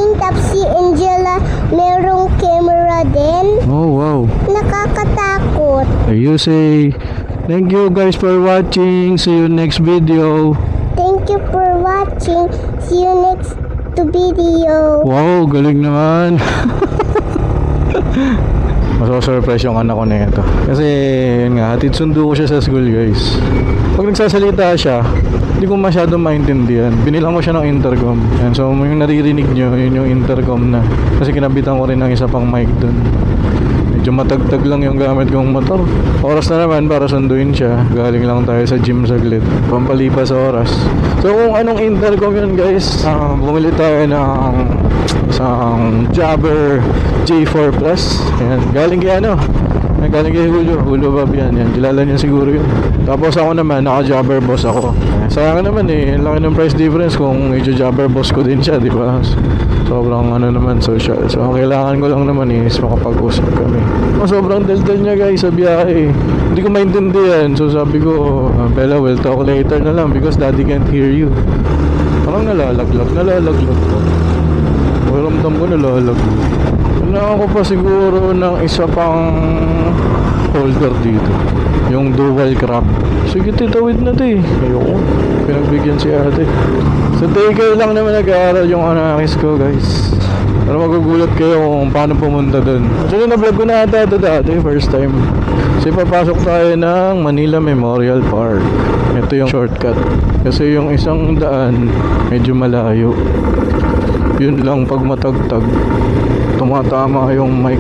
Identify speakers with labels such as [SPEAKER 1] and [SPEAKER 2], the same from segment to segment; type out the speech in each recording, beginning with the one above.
[SPEAKER 1] think that si Angela merong camera din.
[SPEAKER 2] Oh, wow.
[SPEAKER 1] Nakakatakot.
[SPEAKER 2] You say, thank you guys for watching. See you next video.
[SPEAKER 1] Thank you for watching. See you next video.
[SPEAKER 2] Wow, galing naman. Maso-surprise yung anak ko na ito. Kasi, yun nga, hatid sundo ko siya sa school, guys. Pag nagsasalita siya, hindi ko masyadong maintindihan. Binilang ko siya ng intercom. Yan, so, yung naririnig nyo, yun yung intercom na. Kasi kinabitan ko rin ng isa pang mic dun. Medyo matagtag lang yung gamit kong motor. Oras na naman para sunduin siya. Galing lang tayo sa gym saglit. Pampalipas sa oras. So kung anong intercom yun guys, bumili tayo ng isang Jabber J4 Plus. Yan. Galing kay ano? Galing kay Julio Bob yan. Kilala niya siguro yun. Tapos ako naman, naka-Jabber Boss ako. Sayang naman eh, laki ng price difference kung medyo Jabber Boss ko din siya, di ba? Sobrang ano naman, social. So ang kailangan ko lang naman is makapag-usap kami. Sobrang daldal niya guys sa biyahe. Hindi ko maintindihan. So sabi ko, Bella, we'll talk later na lang because daddy can't hear you. Parang nalalaglag ko. Ramdam ko nalalaglag. Kailangan ko pa siguro ng isa pang holder dito. Yung dual crab. Sige, titawid na ito eh. Ayoko. Pinagbigyan si ate. Sa daycare lang naman nag-aaral yung anakis ko guys. Pero magugulat kayo kung paano pumunta dun. Actually, na-vlog ko na ata ito dati. First time. Kasi papasok tayo ng Manila Memorial Park. Ito yung shortcut. Kasi yung isang daan medyo malayo. Yun lang pag matagtag. Tumatama yung mic.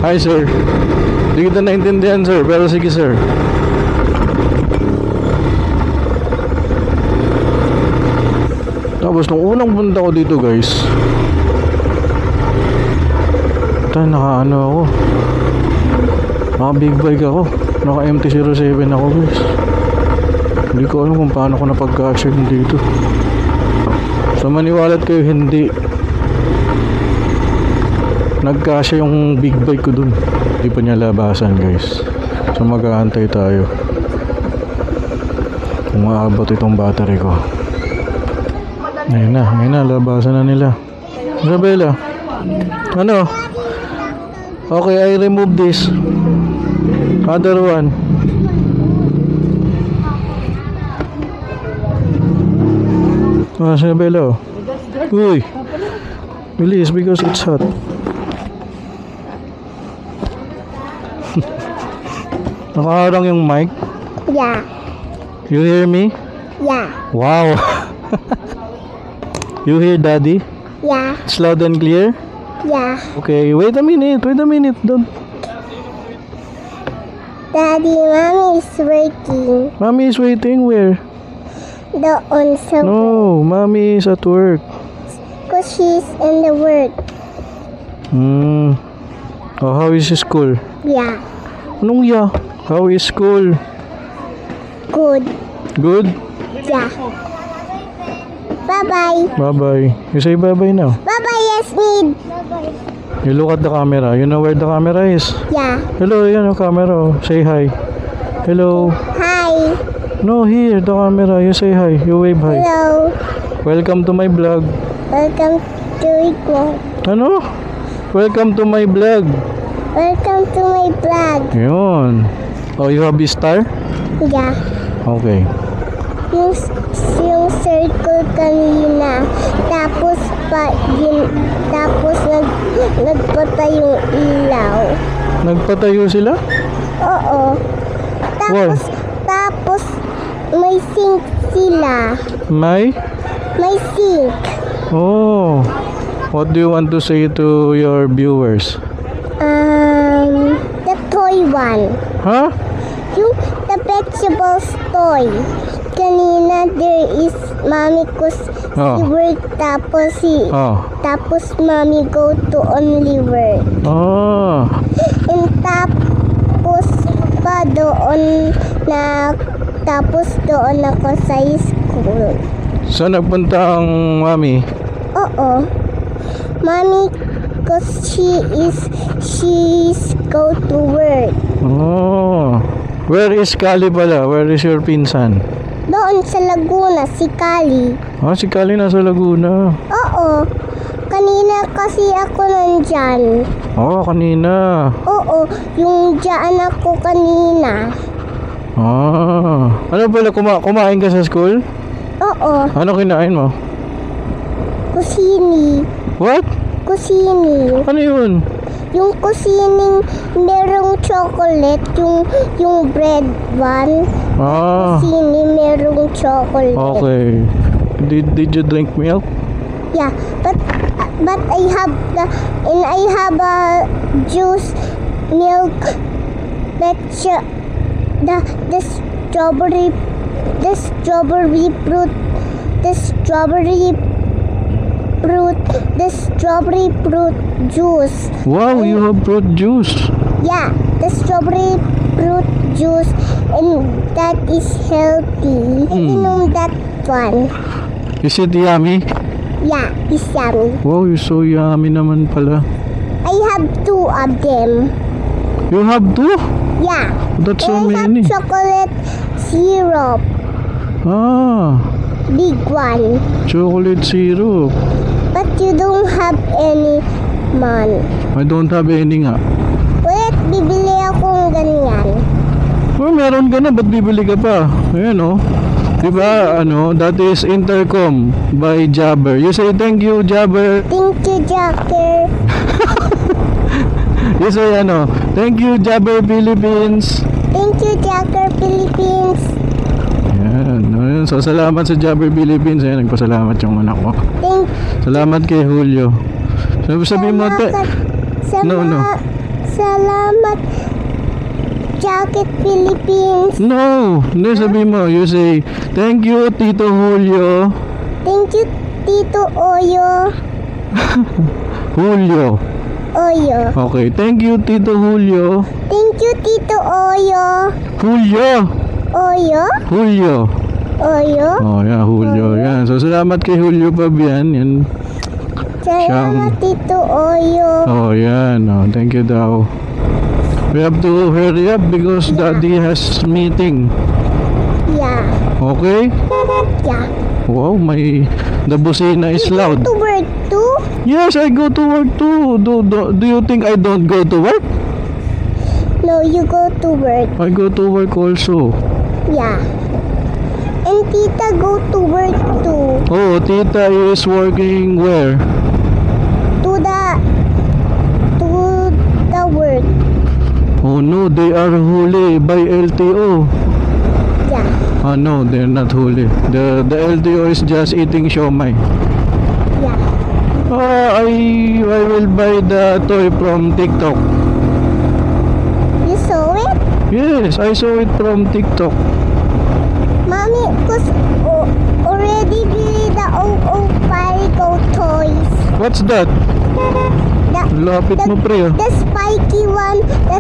[SPEAKER 2] Hi sir. Hindi kita naintindihan sir, pero sige sir. Tapos nung unang punta ko dito guys, ito naka-ano ako, naka big bike ako, naka MT-07 ako guys. Hindi ko alam kung paano ko napag-cashier dito. So maniwalat kayo hindi nag-cashier yung big bike ko dun. Hindi pa niya labasan guys. So mag-aantay tayo kung maabot itong battery ko. Ngayon na, labasan na nila. Isabella, ano? Okay, I remove this. Other one. Isabella. Uy. Release because it's hot. Nakaharang yung mic?
[SPEAKER 1] Yeah.
[SPEAKER 2] You hear me?
[SPEAKER 1] Yeah.
[SPEAKER 2] Wow. You hear daddy?
[SPEAKER 1] Yeah.
[SPEAKER 2] It's loud and clear?
[SPEAKER 1] Yeah.
[SPEAKER 2] Okay, wait a minute. Don't.
[SPEAKER 1] Daddy, mommy is working.
[SPEAKER 2] Mommy is waiting where?
[SPEAKER 1] Doon sa
[SPEAKER 2] No, mommy is at work.
[SPEAKER 1] because she's in the work.
[SPEAKER 2] Oh, how is school?
[SPEAKER 1] Yeah.
[SPEAKER 2] Anong ya? How is school?
[SPEAKER 1] Good.
[SPEAKER 2] Good?
[SPEAKER 1] Yeah. Bye-bye.
[SPEAKER 2] Bye-bye. You say bye-bye now.
[SPEAKER 1] Bye-bye, Yasmin. Bye-bye.
[SPEAKER 2] You look at the camera. You know where the camera is?
[SPEAKER 1] Yeah.
[SPEAKER 2] Hello, yan yung camera. Oh. Say hi. Hello.
[SPEAKER 1] Hi.
[SPEAKER 2] No, here, the camera. You say hi. You wave hi.
[SPEAKER 1] Hello.
[SPEAKER 2] Welcome to my vlog.
[SPEAKER 1] Welcome to Iko.
[SPEAKER 2] Ano? Welcome to my vlog.
[SPEAKER 1] Welcome to my vlog.
[SPEAKER 2] Yun. Oh, you have a star?
[SPEAKER 1] Yeah.
[SPEAKER 2] Okay.
[SPEAKER 1] Yung circle kanina. Tapos nagpatay yung ilaw.
[SPEAKER 2] Nagpatayo sila?
[SPEAKER 1] Oo. Tapos may sink sila.
[SPEAKER 2] May?
[SPEAKER 1] May sink.
[SPEAKER 2] Oh. What do you want to say to your viewers?
[SPEAKER 1] The toy one.
[SPEAKER 2] Huh?
[SPEAKER 1] The vegetables toy. Kanina there is mommy cause
[SPEAKER 2] Oh.
[SPEAKER 1] she work
[SPEAKER 2] Oh.
[SPEAKER 1] tapos mommy go to only work.
[SPEAKER 2] Oh.
[SPEAKER 1] And tapos pa doon ako sa school.
[SPEAKER 2] So nagpunta ang mami?
[SPEAKER 1] Oo. Mommy cause she's go to work.
[SPEAKER 2] Oh. Where is Kali pala? Where is your pinsan?
[SPEAKER 1] Doon sa Laguna, si Kali.
[SPEAKER 2] Ah, si Kali nasa Laguna.
[SPEAKER 1] Oo. Kanina kasi ako nandyan.
[SPEAKER 2] Oo, kanina.
[SPEAKER 1] Oo, yung dyan ako kanina.
[SPEAKER 2] Ah. Ano pala, kumain ka sa school?
[SPEAKER 1] Oo,
[SPEAKER 2] Ano kinain mo?
[SPEAKER 1] kusini.
[SPEAKER 2] What?
[SPEAKER 1] Kusini.
[SPEAKER 2] Ano yun?
[SPEAKER 1] Yung kusining merong chocolate, yung bread one.
[SPEAKER 2] Ah,
[SPEAKER 1] Kusini merong chocolate.
[SPEAKER 2] okay. Did you drink milk?
[SPEAKER 1] Yeah, but I have a juice, milk, the strawberry fruit juice.
[SPEAKER 2] Wow, you have fruit juice.
[SPEAKER 1] Yeah, the strawberry fruit juice, and that is healthy. Inom that one.
[SPEAKER 2] Is it yummy?
[SPEAKER 1] Yeah, it's yummy.
[SPEAKER 2] Wow, you're so yummy naman pala.
[SPEAKER 1] I have 2 of them.
[SPEAKER 2] You have two?
[SPEAKER 1] Yeah.
[SPEAKER 2] That's so
[SPEAKER 1] I have
[SPEAKER 2] many.
[SPEAKER 1] chocolate syrup,
[SPEAKER 2] Ah,
[SPEAKER 1] big one.
[SPEAKER 2] chocolate syrup.
[SPEAKER 1] But you don't have any man.
[SPEAKER 2] I don't have any nga.
[SPEAKER 1] Wait, bibili akong ganyan.
[SPEAKER 2] Oh, meron ka na, ba't bibili ka pa? Ayan oh. Diba, that is Intercom by Jabber. You say thank you, Jabber.
[SPEAKER 1] Thank you, Jacker.
[SPEAKER 2] You say thank you, Jabber Philippines.
[SPEAKER 1] Thank you, Jacker Philippines.
[SPEAKER 2] Ayan. So, salamat sa Jabber Philippines. Ayan, nagpasalamat yung anak ko. Salamat kay Julio. Sabi mo,
[SPEAKER 1] Salamat, Jacket Philippines.
[SPEAKER 2] No, hindi sabi mo. You say, thank you, Tito Julio.
[SPEAKER 1] Thank you, Tito Oyo.
[SPEAKER 2] Julio.
[SPEAKER 1] Oyo.
[SPEAKER 2] Okay, thank you, Tito Julio.
[SPEAKER 1] Thank you, Tito Oyo.
[SPEAKER 2] Julio.
[SPEAKER 1] Oyo?
[SPEAKER 2] Julio.
[SPEAKER 1] Oyo?
[SPEAKER 2] Oh, yeah, Julio. Yan. So, salamat kay Julio Fabian. Yan.
[SPEAKER 1] Salamat, Tito Oyo.
[SPEAKER 2] Oh, yan. Oh, thank you daw. We have to hurry up because Daddy has meeting.
[SPEAKER 1] Yeah.
[SPEAKER 2] Okay?
[SPEAKER 1] Yeah.
[SPEAKER 2] Wow, the busina is loud.
[SPEAKER 1] To work too?
[SPEAKER 2] Yes, I go to work too. Do you think I don't go to work?
[SPEAKER 1] No, you go to work.
[SPEAKER 2] I go to work also.
[SPEAKER 1] Yeah. And Tita go to work too.
[SPEAKER 2] Oh, Tita is working where?
[SPEAKER 1] To the work.
[SPEAKER 2] Oh no, they are huli by LTO.
[SPEAKER 1] Yeah.
[SPEAKER 2] Oh no, they're not huli. The LTO is just eating siomai.
[SPEAKER 1] Yeah.
[SPEAKER 2] I will buy the toy from TikTok.
[SPEAKER 1] You saw it?
[SPEAKER 2] Yes, I saw it from TikTok.
[SPEAKER 1] Mommy, cause already bili the Parigo toys.
[SPEAKER 2] What's that? Lapit mo pre.
[SPEAKER 1] The spiky one, that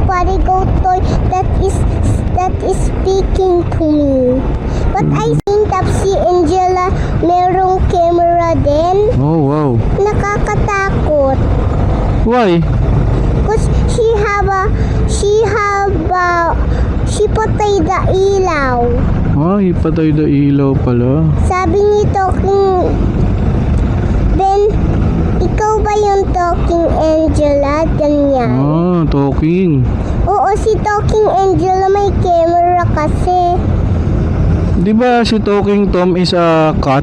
[SPEAKER 1] Parigo toy that is speaking to me. But I think that si Angela merong camera din.
[SPEAKER 2] Oh wow.
[SPEAKER 1] Nakakatakot.
[SPEAKER 2] Why?
[SPEAKER 1] Cause she patay the ilaw.
[SPEAKER 2] Ay, patay the ilaw pala.
[SPEAKER 1] Sabi ni Talking Ben, ikaw ba yung Talking Angela? Ganyan.
[SPEAKER 2] Ah, talking.
[SPEAKER 1] Oo, si Talking Angela may camera kasi.
[SPEAKER 2] Di ba si Talking Tom is a cat?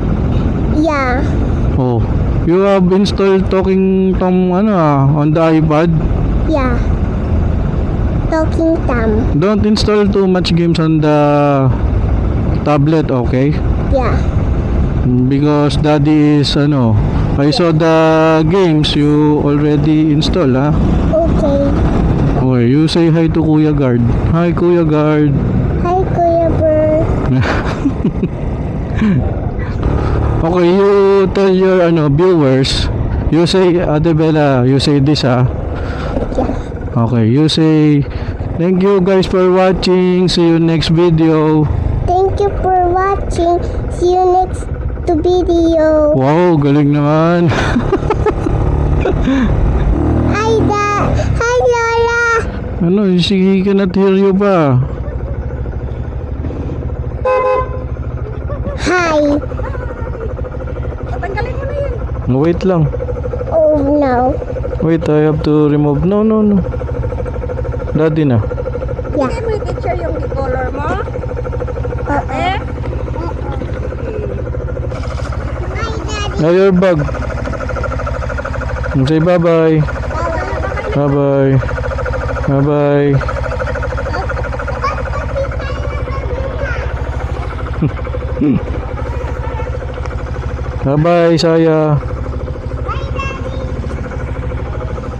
[SPEAKER 1] Yeah.
[SPEAKER 2] Oh, you have installed Talking Tom on the iPad?
[SPEAKER 1] Yeah. Talking Tom.
[SPEAKER 2] Don't install too much games on the tablet, okay?
[SPEAKER 1] Yeah.
[SPEAKER 2] Because Daddy is I saw the games you already installed, ha?
[SPEAKER 1] Okay.
[SPEAKER 2] Okay, you say hi to Kuya Guard. Hi, Kuya Guard.
[SPEAKER 1] Hi, Kuya Bird.
[SPEAKER 2] Okay, you tell your viewers. You say, Ate Bella, you say this, ha?
[SPEAKER 1] Yeah.
[SPEAKER 2] Okay, you say, thank you guys for watching. See you next video.
[SPEAKER 1] Thank you for watching. See you next video.
[SPEAKER 2] Wow, galing naman.
[SPEAKER 1] Hi, Lola.
[SPEAKER 2] Ano, she cannot hear you pa.
[SPEAKER 1] Hi.
[SPEAKER 3] Tanggalin mo na yan.
[SPEAKER 2] Wait lang.
[SPEAKER 1] Oh no.
[SPEAKER 2] Wait, I have to remove. No. Daddy na.
[SPEAKER 1] Yeah.
[SPEAKER 3] Hindi mo i-teacher yung color mo? Eh?
[SPEAKER 1] Hi, Daddy.
[SPEAKER 2] Now your bag. Say bye-bye. Bye-bye. Bye-bye. Bye-bye, Saya.